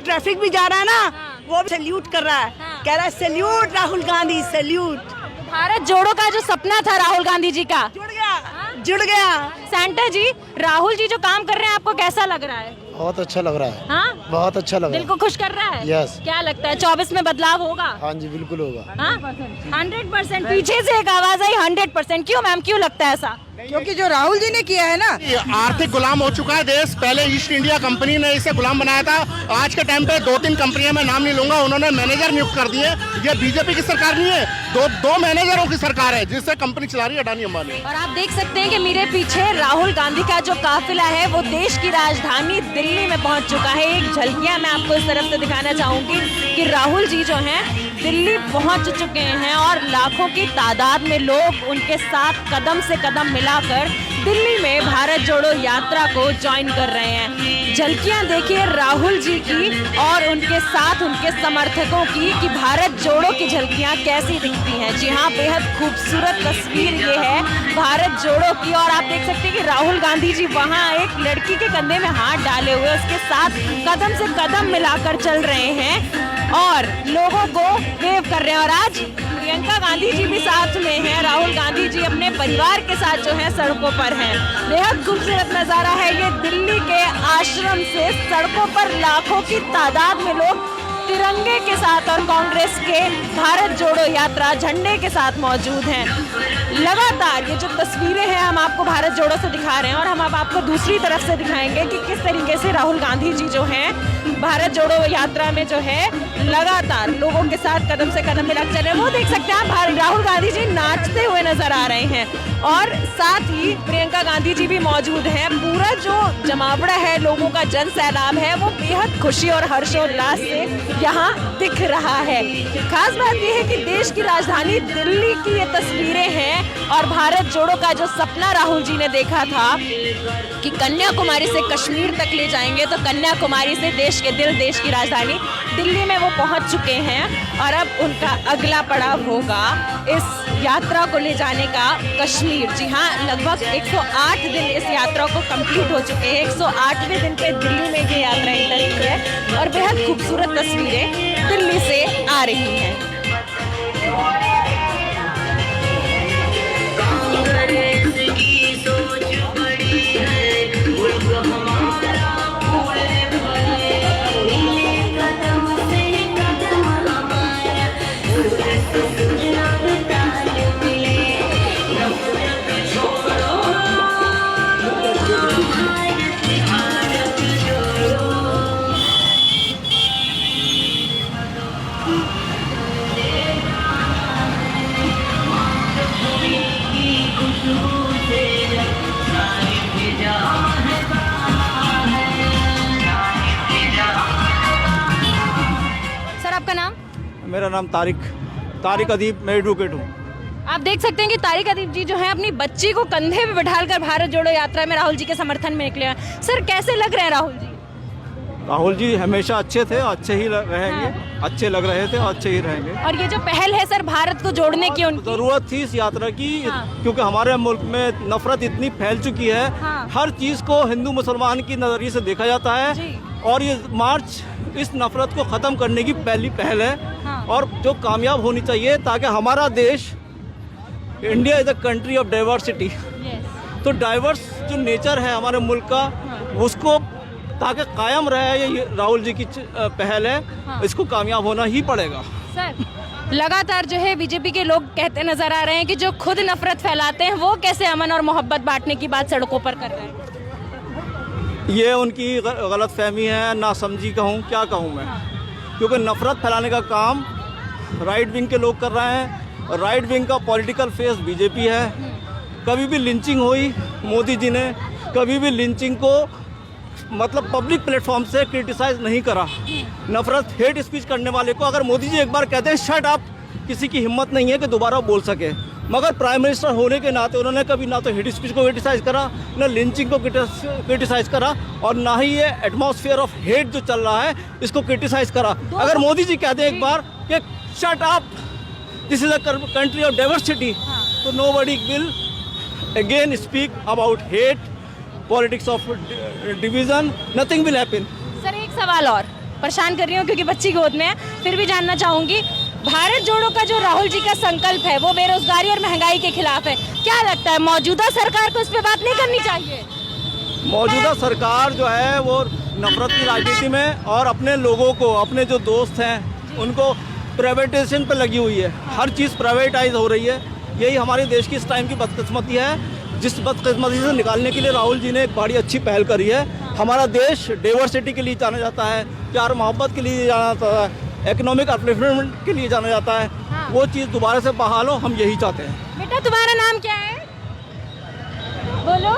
Traffic भी जा रहा है ना, वो भी सैल्यूट कर रहा है, कह रहा है सैल्यूट राहुल गांधी सैल्यूट। भारत जोड़ो का जो सपना था राहुल गांधी जी का जुड़ गया। सेंटर जी, राहुल जी जो काम कर रहे हैं आपको कैसा लग रहा है? बहुत अच्छा लग रहा है। हाँ, बहुत अच्छा लग रहा दिल है। को खुश कर रहा है। यस। क्या लगता है 24 में बदलाव होगा? हाँ जी, बिल्कुल होगा। 100%। पीछे से एक आवाज आई 100%। क्यों मैम, क्यों लगता है ऐसा? क्योंकि जो राहुल जी ने किया है ना, आर्थिक गुलाम हो चुका है देश। पहले ईस्ट इंडिया कंपनी ने इसे गुलाम बनाया था। आज के टाइम पे 2-3 कंपनियां, मैं नाम नहीं लूंगा, उन्होंने मैनेजर नियुक्त कर दिए। ये बीजेपी की सरकार नहीं है, दो मैनेजरों की सरकार है जिससे कंपनी चला रही है अडानी अंबानी। और आप देख सकते हैं कि मेरे पीछे राहुल गांधी का जो काफिला है वो देश की राजधानी दिल्ली में पहुंच चुका है। एक झलकियां मैं आपको इस तरफ से दिखाना चाहूंगी कि राहुल जी जो हैं दिल्ली पहुंच चुके हैं और लाखों की तादाद में लोग उनके साथ कदम से कदम मिलाकर दिल्ली में भारत जोड़ो यात्रा को ज्वाइन कर रहे हैं। झलकियां देखिए राहुल जी की और उनके साथ उनके समर्थकों की कि भारत जोड़ो की झलकियां कैसी दिखती हैं। जी हाँ, बेहद खूबसूरत तस्वीर ये है भारत जोड़ो की। और आप देख सकते हैं कि राहुल गांधी जी वहाँ एक लड़की के कंधे में हाथ डाले हुए उसके साथ कदम से कदम मिलाकर चल रहे हैं और लोगों को वेव कर रहे हैं। और आज प्रियंका गांधी जी भी साथ में हैं। राहुल गांधी जी अपने परिवार के साथ जो है सड़कों पर हैं। बेहद खूबसूरत नजारा है ये। दिल्ली के आश्रम से सड़कों पर लाखों की तादाद में लोग तिरंगे के साथ और कांग्रेस के भारत जोड़ो यात्रा झंडे के साथ मौजूद हैं। लगातार ये जो तस्वीरें हैं हम आपको भारत जोड़ो से दिखा रहे हैं और हम अब आपको दूसरी तरफ से दिखाएंगे कि किस तरीके से राहुल गांधी जी जो हैं भारत जोड़ो यात्रा में जो है लगातार लोगों के साथ कदम से कदम मिलाकर चल रहे हैं। वो देख सकते हैं आप, राहुल गांधी जी नाचते हुए नजर आ रहे हैं और साथ ही प्रियंका गांधी जी भी मौजूद हैं। पूरा जो जमावड़ा है, लोगों का जन सैलाब है, वो बेहद खुशी और हर्षोल्लास से यहाँ दिख रहा है। खास बात यह है कि देश की राजधानी दिल्ली की ये तस्वीरें हैं और भारत जोड़ो का जो सपना राहुल जी ने देखा था कि कन्याकुमारी से कश्मीर तक ले जाएंगे, तो कन्याकुमारी से देश के दिल, देश की राजधानी दिल्ली में वो पहुंच चुके हैं। और अब उनका अगला पड़ाव होगा इस यात्रा को ले जाने का कश्मीर। जी हाँ, लगभग 108 दिन इस यात्रा को कंप्लीट हो चुके हैं। 108वें दिन पे दिल्ली में ये यात्रा निकल रही है और बेहद खूबसूरत तस्वीरें दिल्ली से आ रही हैं। आपका नाम? मेरा नाम तारिक अदीब, मैं एडवोकेट हूँ। आप देख सकते हैं कि तारिक अदीब जी जो है अपनी बच्ची को कंधे पे बिठाकर भारत जोड़ो यात्रा में राहुल जी के समर्थन में निकले हैं। सर, कैसे लग रहे हैं राहुल जी? राहुल जी हमेशा अच्छे थे, अच्छे ही रहेंगे। अच्छे लग रहे थे और अच्छे ही रहेंगे। और ये जो पहल है सर भारत को जोड़ने की, उनकी जरूरत थी इस यात्रा की। क्योंकि हमारे मुल्क में नफरत इतनी फैल चुकी है। हर चीज को हिंदू मुसलमान की नजरिए से देखा जाता है और ये मार्च इस नफरत को ख़त्म करने की पहली पहल है और जो कामयाब होनी चाहिए, ताकि हमारा देश, India is a country of diversity. तो डाइवर्स जो नेचर है हमारे मुल्क का, उसको ताकि कायम रहे, ये राहुल जी की पहल है। इसको कामयाब होना ही पड़ेगा। सर, लगातार जो है बीजेपी के लोग कहते नजर आ रहे हैं कि जो खुद नफरत फैलाते हैं वो कैसे अमन और मोहब्बत बांटने की बात सड़कों पर कर रहे हैं। ये उनकी गलत फहमी है, नासमझी कहूँ, क्या कहूँ मैं। क्योंकि नफरत फैलाने का काम राइट विंग के लोग कर रहे हैं। राइट विंग का पॉलिटिकल फेस बीजेपी है। कभी भी लिंचिंग हुई, मोदी जी ने कभी भी लिंचिंग को मतलब पब्लिक प्लेटफॉर्म से क्रिटिसाइज नहीं करा। नफरत, हेट स्पीच करने वाले को अगर मोदी जी एक बार कहते हैं शट अप, किसी की हिम्मत नहीं है कि दोबारा बोल सके। मगर प्राइम मिनिस्टर होने के नाते उन्होंने कभी ना तो हेट स्पीच को क्रिटिसाइज करा, न लिंचिंग को क्रिटिसाइज करा और ना ही ये एटमॉस्फेयर ऑफ हेट जो चल रहा है इसको क्रिटिसाइज करा। अगर मोदी जी कहते हैं एक बार कि shut up, this is a country of diversity, तो nobody will again speak about hate, politics of division, nothing will happen. Sir, एक सवाल और, परेशान कर रही हूँ क्योंकि बच्ची गोद में है, फिर भी जानना चाहूंगी भारत जोड़ो का जो राहुल जी का संकल्प है वो बेरोजगारी और महंगाई के खिलाफ है। क्या लगता है मौजूदा सरकार को इस पे बात नहीं करनी चाहिए? मौजूदा सरकार जो है वो नफरत की राजनीति में और अपने लोगों को, अपने जो दोस्त हैं उनको प्राइवेटाइजेशन पे लगी हुई है। हर चीज़ प्राइवेटाइज हो रही है। यही हमारे देश की इस टाइम की बदकिस्मती है, जिस बदकिस्मती से निकालने के लिए राहुल जी ने एक बड़ी अच्छी पहल करी है। हमारा देश डाइवर्सिटी के लिए जाना जाता है, प्यार मोहब्बत के लिए जाना जाता है, इकोनॉमिक अपलिफ्टमेंट के लिए जाना जाता है। वो चीज़ दोबारा से बहाल हो, हम यही चाहते हैं। बेटा तुम्हारा नाम क्या है? बोलो।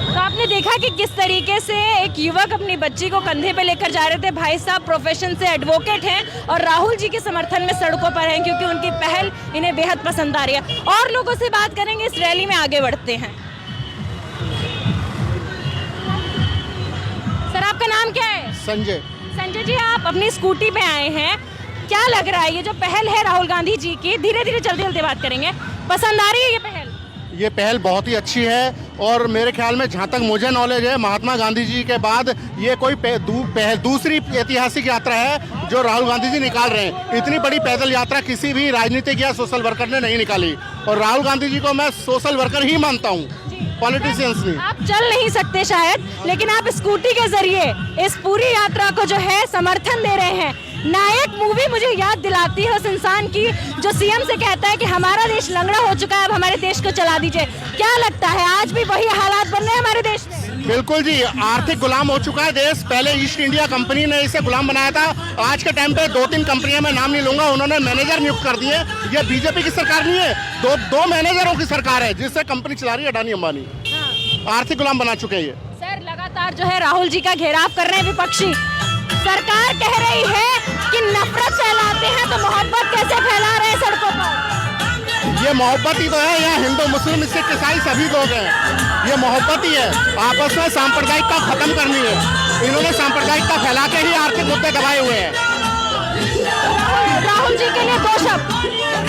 तो आपने देखा कि किस तरीके से एक युवक अपनी बच्ची को कंधे पे लेकर जा रहे थे। भाई साहब प्रोफेशन से एडवोकेट हैं और राहुल जी के समर्थन में सड़कों पर हैं क्योंकि उनकी पहल इन्हें बेहद पसंद आ रही है। और लोगों से बात करेंगे, इस रैली में आगे बढ़ते हैं। सर आपका नाम क्या है? संजय। संजय जी, आप अपनी स्कूटी पे आए हैं, क्या लग रहा है ये जो पहल है राहुल गांधी जी की, धीरे धीरे चलते चलते बात करेंगे, पसंद आ रही है ये पहल? ये पहल बहुत ही अच्छी है और मेरे ख्याल में जहाँ तक मुझे नॉलेज है महात्मा गांधी जी के बाद ये कोई दूसरी ऐतिहासिक यात्रा है जो राहुल गांधी जी निकाल रहे हैं। इतनी बड़ी पैदल यात्रा किसी भी राजनीतिक या सोशल वर्कर ने नहीं निकाली और राहुल गांधी जी को मैं सोशल वर्कर ही मानता हूँ, पॉलिटिशियंस नहीं। आप चल नहीं सकते शायद, लेकिन आप स्कूटी के जरिए इस पूरी यात्रा को जो है समर्थन दे रहे हैं। नायक मूवी मुझे याद दिलाती है उस इंसान की जो सीएम से कहता है कि हमारा देश लंगड़ा हो चुका है, अब हमारे देश को चला दीजिए। क्या लगता है आज भी वही हालात बन रहे हैं हमारे देश में? बिल्कुल जी, आर्थिक गुलाम हो चुका है देश। पहले ईस्ट इंडिया कंपनी ने इसे गुलाम बनाया था। आज के टाइम पे 2-3 कंपनियां, मैं नाम नहीं लूंगा, उन्होंने मैनेजर नियुक्त कर दिए। ये बीजेपी की सरकार नहीं है, दो मैनेजरों की सरकार है जिससे कंपनी चला रही है अडानी अंबानी। आर्थिक गुलाम बना चुके हैं ये। सर लगातार जो है राहुल जी का घेराव कर रहे हैं विपक्षी। सरकार कह रही है कि नफरत फैलाते हैं तो मोहब्बत कैसे फैला रहे हैं सड़कों पर? ये मोहब्बत ही तो है। यहाँ हिंदू मुस्लिम सिख ईसाई सभी लोग हैं, ये मोहब्बत ही है। आपस में सांप्रदायिकता खत्म करनी है। इन्होंने सांप्रदायिकता फैला के ही आर्थिक मुद्दे दबाए हुए हैं। राहुल जी के लिए दो शब्द।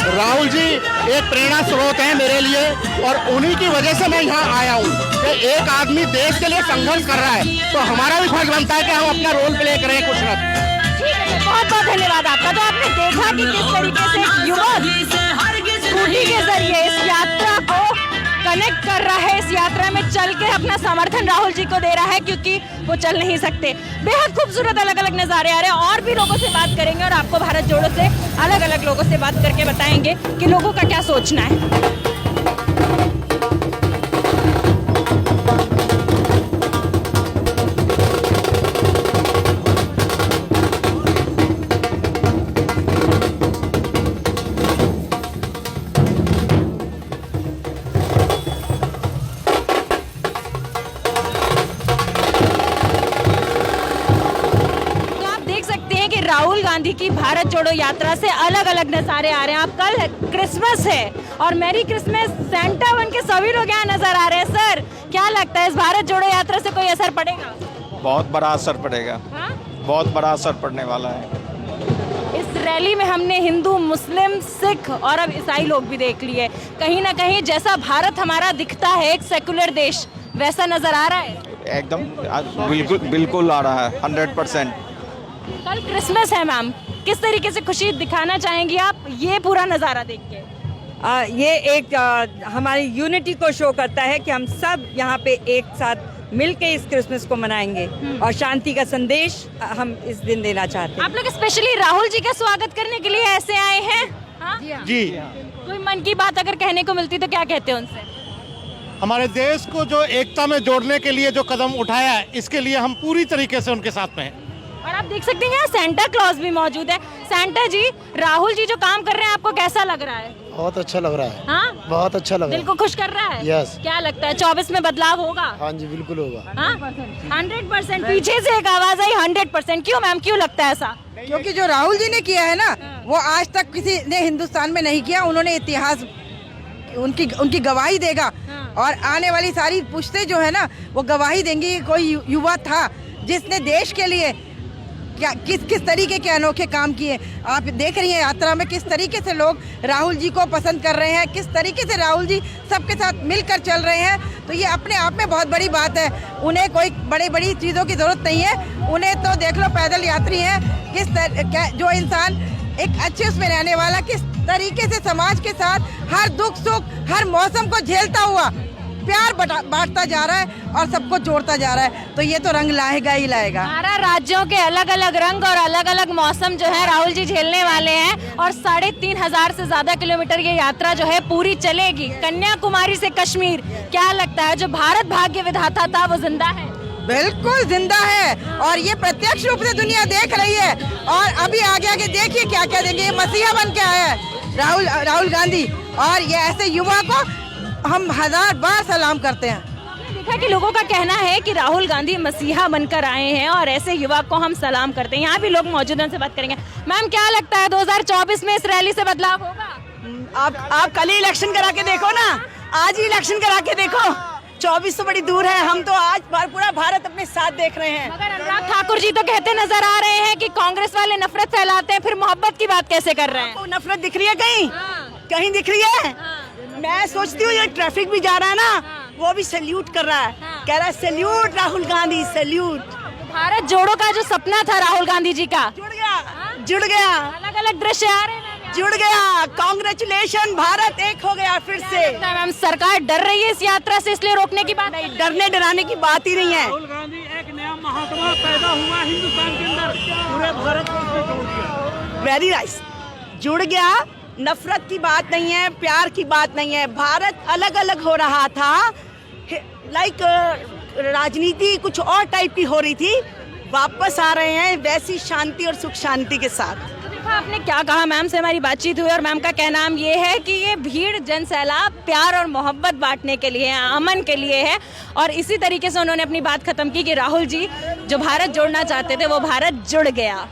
राहुल जी एक प्रेरणा स्रोत है मेरे लिए और उन्हीं की वजह से मैं यहाँ आया हूँ कि एक आदमी देश के लिए संघर्ष कर रहा है तो हमारा भी फर्ज बनता है कि हम अपना रोल प्ले करें कुछ न। बहुत बहुत धन्यवाद आपका। तो आपने देखा कि किस तरीके से युवक स्कूटी के जरिए इस यात्रा को कनेक्ट कर रहा है, इस यात्रा में चल के अपना समर्थन राहुल जी को दे रहा है क्योंकि वो चल नहीं सकते। बेहद खूबसूरत अलग अलग नज़ारे आ रहे हैं। और भी लोगों से बात करेंगे और आपको भारत जोड़ो से अलग अलग लोगों से बात करके बताएंगे कि लोगों का क्या सोचना है। राहुल गांधी की भारत जोड़ो यात्रा से अलग अलग नज़ारे आ रहे हैं। आप कल क्रिसमस है और मैरी क्रिसमस, सेंटा बन के सभी लोग यहाँ नजर आ रहे हैं। सर क्या लगता है इस भारत जोड़ो यात्रा से कोई असर पड़ेगा? बहुत बड़ा असर पड़ेगा। हाँ? बहुत बड़ा असर पड़ने वाला है। इस रैली में हमने हिंदू, मुस्लिम, सिख और अब ईसाई लोग भी देख लिए। कहीं ना कहीं जैसा भारत हमारा दिखता है एक सेकुलर देश, वैसा नजर आ रहा है। एकदम बिल्कुल आ रहा है 100%। कल क्रिसमस है मैम, किस तरीके से खुशी दिखाना चाहेंगी आप ये पूरा नज़ारा देख के? ये एक हमारी यूनिटी को शो करता है कि हम सब यहाँ पे एक साथ मिलके इस क्रिसमस को मनाएंगे और शांति का संदेश हम इस दिन देना चाहते हैं। आप लोग स्पेशली राहुल जी का स्वागत करने के लिए ऐसे आए हैं? हाँ? जी। कोई मन की बात अगर कहने को मिलती तो क्या कहते हैं उनसे? हमारे देश को जो एकता में जोड़ने के लिए जो कदम उठाया है, इसके लिए हम पूरी तरीके से उनके साथ में हैं। और आप देख सकते हैं यहाँ सेंटा क्लॉज भी मौजूद है। सेंटा जी, राहुल जी जो काम कर रहे हैं आपको कैसा लग रहा है? बहुत अच्छा लग रहा है। हाँ? बहुत अच्छा लग रहा है। दिल को खुश कर रहा है? यस। क्या लगता है 24 में बदलाव होगा? हाँ जी बिल्कुल होगा। हाँ? 100%। पीछे से एक आवाज आई 100%। क्यों मैम, क्यों लगता है ऐसा? क्योंकि जो राहुल जी ने किया है ना, वो आज तक किसी ने हिंदुस्तान में नहीं किया। उन्होंने इतिहास उनकी गवाही देगा और आने वाली सारी पुश्तें जो है ना वो गवाही देंगी। कोई युवा था जिसने देश के लिए क्या किस तरीके के अनोखे काम किए। आप देख रही हैं यात्रा में किस तरीके से लोग राहुल जी को पसंद कर रहे हैं, किस तरीके से राहुल जी सबके साथ मिलकर चल रहे हैं। तो ये अपने आप में बहुत बड़ी बात है। उन्हें कोई बड़ी चीज़ों की ज़रूरत नहीं है, उन्हें तो देख लो पैदल यात्री हैं। जो इंसान एक अच्छे उसमें रहने वाला किस तरीके से समाज के साथ हर दुख सुख हर मौसम को झेलता हुआ प्यार बांटता जा रहा है और सबको जोड़ता जा रहा है। तो ये तो रंग लाएगा ही लाएगा। 12 राज्यों के अलग अलग रंग और अलग अलग मौसम जो है राहुल जी झेलने वाले हैं और 3,500 से ज्यादा किलोमीटर ये यात्रा जो है पूरी चलेगी, कन्याकुमारी से कश्मीर। क्या लगता है जो भारत भाग्य विधाता था वो जिंदा है? बिल्कुल जिंदा है और ये प्रत्यक्ष रूप से दुनिया देख रही है। और अभी आगे देखिए क्या क्या देंगे। ये मसीहा बन के आया है राहुल गांधी, और ये ऐसे युवा को हम 1000 बार सलाम करते हैं। देखा कि लोगों का कहना है कि राहुल गांधी मसीहा बनकर आए हैं और ऐसे युवा को हम सलाम करते हैं। यहाँ भी लोग मौजूद हैं, उनसे बात करेंगे। मैम क्या लगता है 2024 में इस रैली से बदलाव होगा? आप कल ही इलेक्शन करा के देखो ना, आज ही इलेक्शन करा के देखो। 24 तो बड़ी दूर है, हम तो आज पूरा भारत अपने साथ देख रहे हैं। मगर अनुराग ठाकुर जी तो कहते नजर आ रहे हैं कि कांग्रेस वाले नफरत फैलाते हैं, फिर मोहब्बत की बात कैसे कर रहे हैं? आपको नफरत दिख रही है कहीं दिख रही है? मैं सोचती हूँ ये ट्रैफिक भी जा रहा है ना, वो भी सैल्यूट कर रहा है, कह रहा है सैल्यूट राहुल गांधी सैल्यूट। भारत जोड़ो का जो सपना था राहुल गांधी जी का जुड़ गया। अलग अलग दृश्य आ रहे हैं, जुड़ गया। कांग्रेचुलेशन, भारत एक हो गया फिर से। मैम सरकार डर रही है इस यात्रा से, इसलिए रोकने की बात नहीं, डरने डराने की बात ही नहीं है। राहुल गांधी एक नया महात्मा पैदा हुआ हिंदुस्तान के अंदर, पूरे भारत को जोड़ दिया। वेरी नाइस, जुड़ गया। नफरत की बात नहीं है, प्यार की बात नहीं है। भारत अलग अलग हो रहा था, लाइक राजनीति कुछ और टाइप की हो रही थी, वापस आ रहे हैं वैसी शांति और सुख शांति के साथ। आपने क्या कहा? मैम से हमारी बातचीत हुई और मैम का कहना ये है कि ये भीड़ जनसैलाब प्यार और मोहब्बत बांटने के लिए है, अमन के लिए है। और इसी तरीके से उन्होंने अपनी बात खत्म की कि राहुल जी जो भारत जोड़ना चाहते थे वो भारत जुड़ गया।